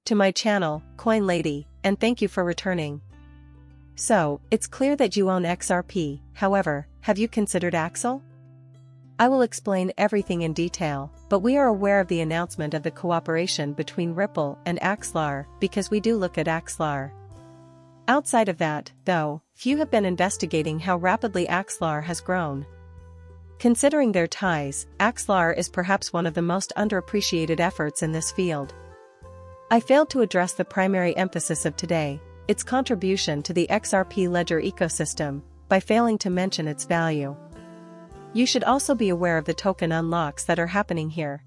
to my channel, Coin Lady, and thank you for returning. So, it's clear that you own XRP, however, have you considered Axel? I will explain everything in detail, but we are aware of the announcement of the cooperation between Ripple and Axelar because we do look at Axelar. Outside of that, though, few have been investigating how rapidly Axelar has grown. Considering their ties, Axelar is perhaps one of the most underappreciated efforts in this field. I failed to address the primary emphasis of today, its contribution to the XRP ledger ecosystem, by failing to mention its value. You should also be aware of the token unlocks that are happening here.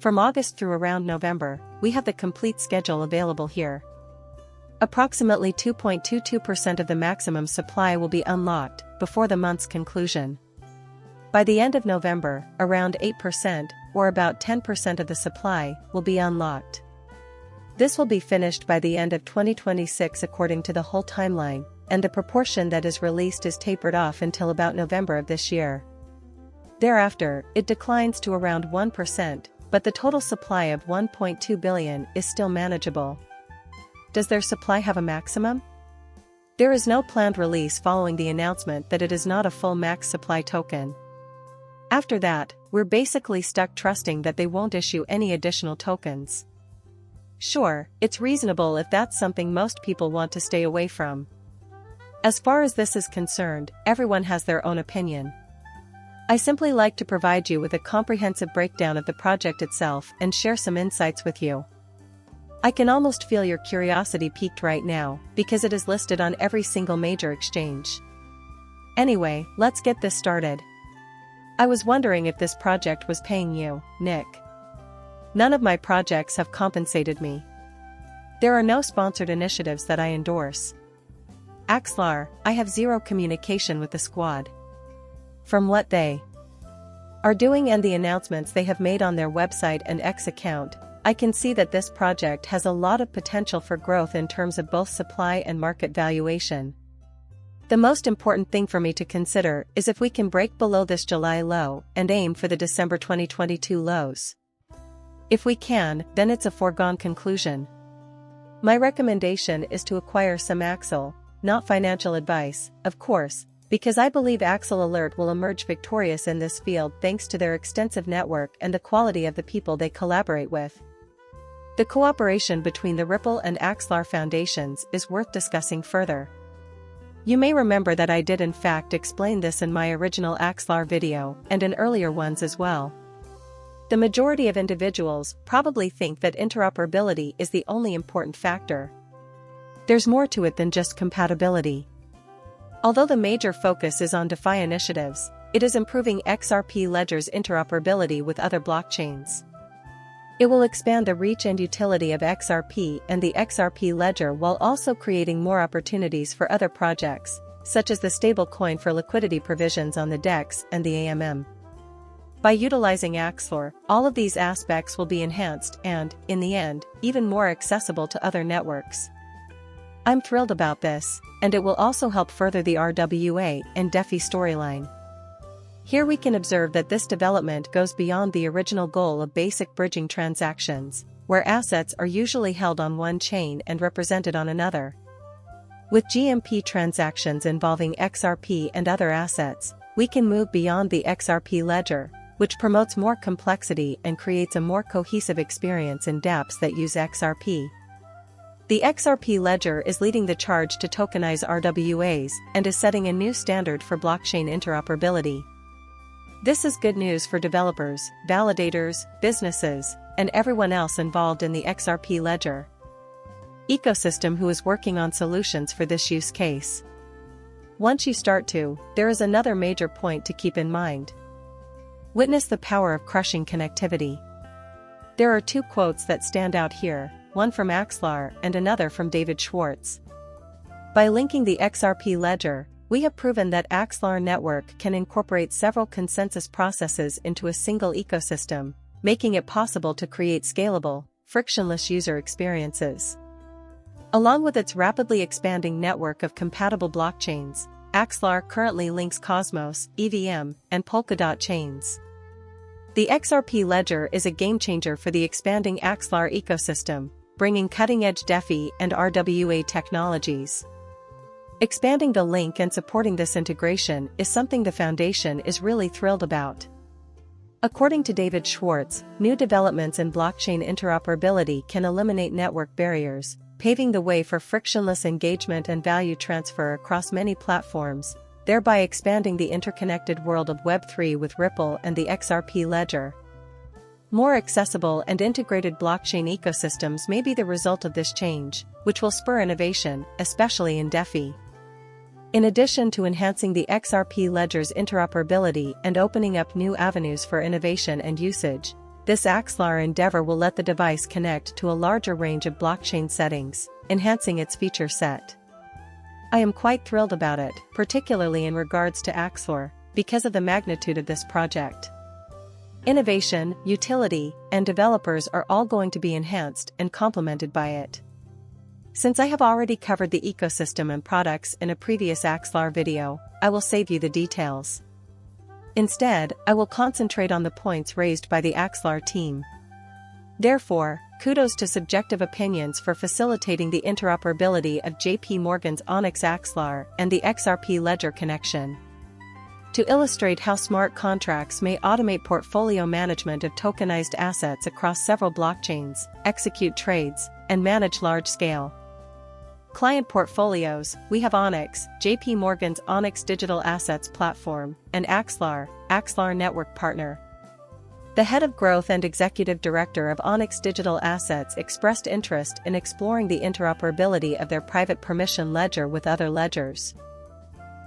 From August through around November, we have the complete schedule available here. Approximately 2.22% of the maximum supply will be unlocked before the month's conclusion. By the end of November, around 8%, or about 10% of the supply, will be unlocked. This will be finished by the end of 2026 according to the whole timeline, and the proportion that is released is tapered off until about November of this year. Thereafter, it declines to around 1%, but the total supply of 1.2 billion is still manageable. Does their supply have a maximum? There is no planned release following the announcement that it is not a full max supply token. After that, we're basically stuck trusting that they won't issue any additional tokens. Sure, it's reasonable if that's something most people want to stay away from. As far as this is concerned, everyone has their own opinion. I simply like to provide you with a comprehensive breakdown of the project itself and share some insights with you. I can almost feel your curiosity piqued right now, because it is listed on every single major exchange. Anyway, let's get this started. I was wondering if this project was paying you, Nick. None of my projects have compensated me. There are no sponsored initiatives that I endorse. Axelar, I have zero communication with the squad. From what they are doing and the announcements they have made on their website and X account, I can see that this project has a lot of potential for growth in terms of both supply and market valuation. The most important thing for me to consider is if we can break below this July low and aim for the December 2022 lows. If we can, then it's a foregone conclusion. My recommendation is to acquire some Axel, not financial advice, of course, because I believe Axel Alert will emerge victorious in this field thanks to their extensive network and the quality of the people they collaborate with. The cooperation between the Ripple and Axelar foundations is worth discussing further. You may remember that I did in fact explain this in my original Axelar video and in earlier ones as well. The majority of individuals probably think that interoperability is the only important factor. There's more to it than just compatibility. Although the major focus is on DeFi initiatives, it is improving XRP ledger's interoperability with other blockchains. It will expand the reach and utility of XRP and the XRP ledger while also creating more opportunities for other projects, such as the stablecoin for liquidity provisions on the DEX and the AMM. By utilizing Axelar, all of these aspects will be enhanced and, in the end, even more accessible to other networks. I'm thrilled about this, and it will also help further the RWA and DeFi storyline. Here we can observe that this development goes beyond the original goal of basic bridging transactions, where assets are usually held on one chain and represented on another. With GMP transactions involving XRP and other assets, we can move beyond the XRP ledger, which promotes more complexity and creates a more cohesive experience in dApps that use XRP. The XRP ledger is leading the charge to tokenize RWAs and is setting a new standard for blockchain interoperability. This is good news for developers, validators, businesses, and everyone else involved in the XRP ledger ecosystem who is working on solutions for this use case. Once you start to, there is another major point to keep in mind. Witness the power of crushing connectivity. There are two quotes that stand out here, one from Axelar and another from David Schwartz. By linking the XRP ledger, we have proven that Axelar network can incorporate several consensus processes into a single ecosystem, making it possible to create scalable, frictionless user experiences. Along with its rapidly expanding network of compatible blockchains, Axelar currently links Cosmos, EVM, and Polkadot chains. The XRP ledger is a game-changer for the expanding Axelar ecosystem, bringing cutting-edge DeFi and RWA technologies. Expanding the link and supporting this integration is something the Foundation is really thrilled about. According to David Schwartz, new developments in blockchain interoperability can eliminate network barriers, paving the way for frictionless engagement and value transfer across many platforms, thereby expanding the interconnected world of Web3 with Ripple and the XRP ledger. More accessible and integrated blockchain ecosystems may be the result of this change, which will spur innovation, especially in DeFi. In addition to enhancing the XRP ledger's interoperability and opening up new avenues for innovation and usage, this Axelar endeavor will let the device connect to a larger range of blockchain settings, enhancing its feature set. I am quite thrilled about it, particularly in regards to Axelar, because of the magnitude of this project. Innovation, utility, and developers are all going to be enhanced and complemented by it. Since I have already covered the ecosystem and products in a previous Axelar video, I will save you the details. Instead, I will concentrate on the points raised by the Axelar team. Therefore, kudos to Subjective Opinions for facilitating the interoperability of JP Morgan's Onyx Axelar and the XRP ledger connection. To illustrate how smart contracts may automate portfolio management of tokenized assets across several blockchains, execute trades, and manage large-scale client portfolios, we have Onyx, JP Morgan's Onyx Digital Assets Platform, and Axelar, Axelar Network Partner. The head of growth and executive director of Onyx Digital Assets expressed interest in exploring the interoperability of their private permission ledger with other ledgers.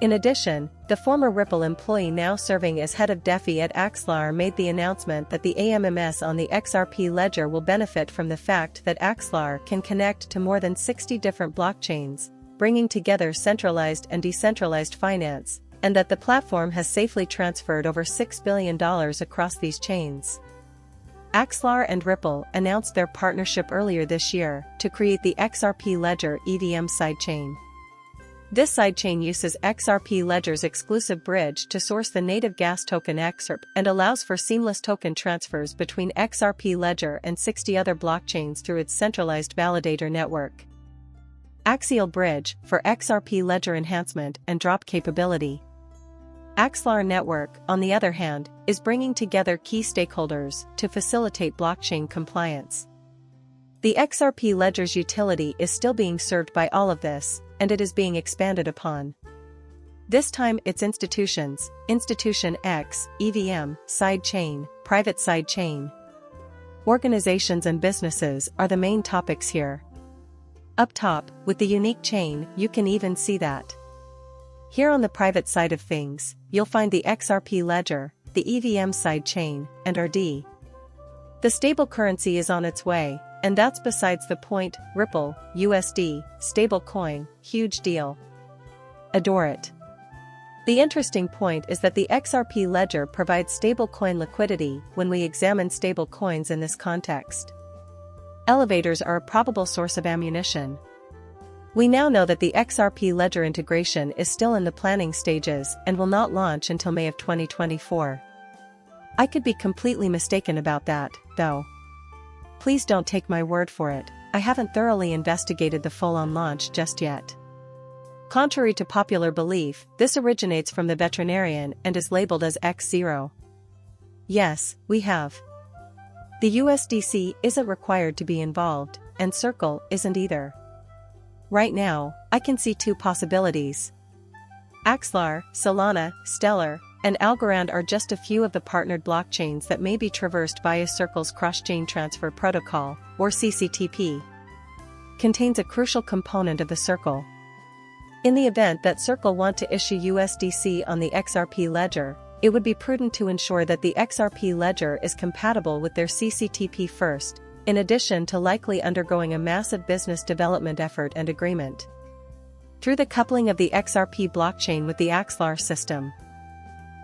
In addition, the former Ripple employee now serving as head of DeFi at Axelar made the announcement that the AMMS on the XRP ledger will benefit from the fact that Axelar can connect to more than 60 different blockchains, bringing together centralized and decentralized finance, and that the platform has safely transferred over $6 billion across these chains. Axelar and Ripple announced their partnership earlier this year to create the XRP Ledger EVM sidechain. This sidechain uses XRP Ledger's exclusive bridge to source the native gas token XRP and allows for seamless token transfers between XRP Ledger and 60 other blockchains through its centralized validator network. Axial Bridge for XRP Ledger enhancement and drop capability. Axelar Network, on the other hand, is bringing together key stakeholders to facilitate blockchain compliance. The XRP Ledger's utility is still being served by all of this, and it is being expanded upon. This time it's institutions, Institution X, EVM, sidechain, private sidechain. Organizations and businesses are the main topics here. Up top, with the unique chain, you can even see that. Here on the private side of things, you'll find the XRP Ledger, the EVM sidechain, and RD. The stable currency is on its way, and that's besides the point. Ripple, USD, stablecoin, huge deal. Adore it. The interesting point is that the XRP ledger provides stablecoin liquidity when we examine stablecoins in this context. Elevators are a probable source of ammunition. We now know that the XRP ledger integration is still in the planning stages and will not launch until May of 2024. I could be completely mistaken about that, though. Please don't take my word for it, I haven't thoroughly investigated the full-on launch just yet. Contrary to popular belief, this originates from the veterinarian and is labeled as X0. Yes, we have. The USDC isn't required to be involved, and Circle isn't either. Right now, I can see two possibilities. Axelar, Solana, Stellar, and Algorand are just a few of the partnered blockchains that may be traversed via Circle's Cross-Chain Transfer Protocol, or CCTP. Contains a crucial component of the Circle. In the event that Circle want to issue USDC on the XRP ledger, it would be prudent to ensure that the XRP ledger is compatible with their CCTP first, in addition to likely undergoing a massive business development effort and agreement. Through the coupling of the XRP blockchain with the Axelar system.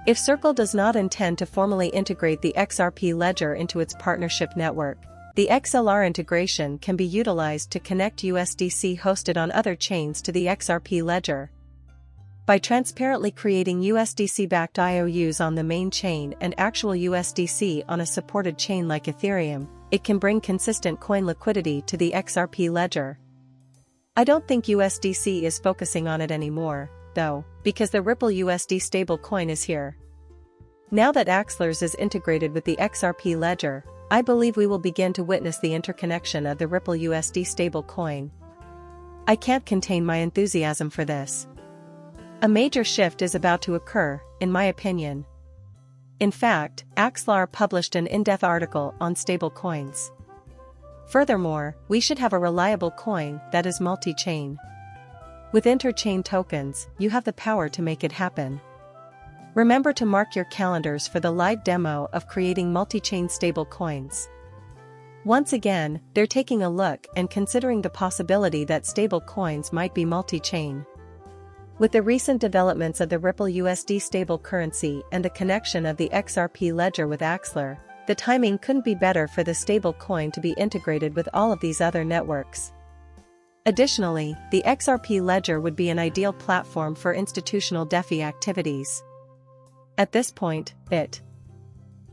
If Circle does not intend to formally integrate the XRP ledger into its partnership network, the XLR integration can be utilized to connect USDC hosted on other chains to the XRP ledger. By transparently creating USDC-backed IOUs on the main chain and actual USDC on a supported chain like Ethereum, it can bring consistent coin liquidity to the XRP ledger. I don't think USDC is focusing on it anymore, though, because the Ripple USD stablecoin is here. Now that Axelar's is integrated with the XRP ledger, I believe we will begin to witness the interconnection of the Ripple USD stablecoin. I can't contain my enthusiasm for this. A major shift is about to occur, in my opinion. In fact, Axelar published an in-depth article on stablecoins. Furthermore, we should have a reliable coin that is multi-chain. With interchain tokens, you have the power to make it happen. Remember to mark your calendars for the live demo of creating multi-chain stablecoins. Once again, they're taking a look and considering the possibility that stablecoins might be multi-chain. With the recent developments of the Ripple USD stable currency and the connection of the XRP ledger with Axelar, the timing couldn't be better for the stablecoin to be integrated with all of these other networks. Additionally, the XRP ledger would be an ideal platform for institutional DeFi activities. At this point, it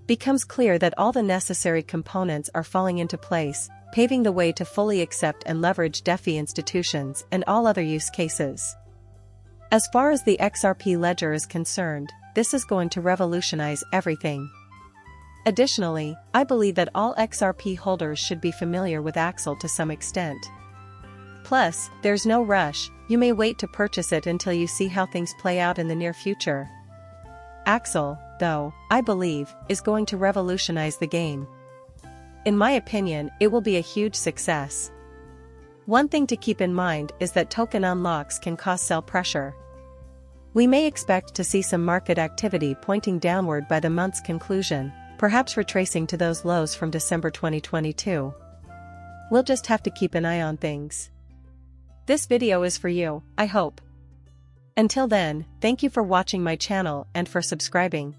becomes clear that all the necessary components are falling into place, paving the way to fully accept and leverage DeFi institutions and all other use cases. As far as the XRP ledger is concerned, this is going to revolutionize everything. Additionally, I believe that all XRP holders should be familiar with Axel to some extent. Plus, there's no rush, you may wait to purchase it until you see how things play out in the near future. Axel, though, I believe, is going to revolutionize the game. In my opinion, it will be a huge success. One thing to keep in mind is that token unlocks can cause sell pressure. We may expect to see some market activity pointing downward by the month's conclusion, perhaps retracing to those lows from December 2022. We'll just have to keep an eye on things. This video is for you, I hope. Until then, thank you for watching my channel and for subscribing.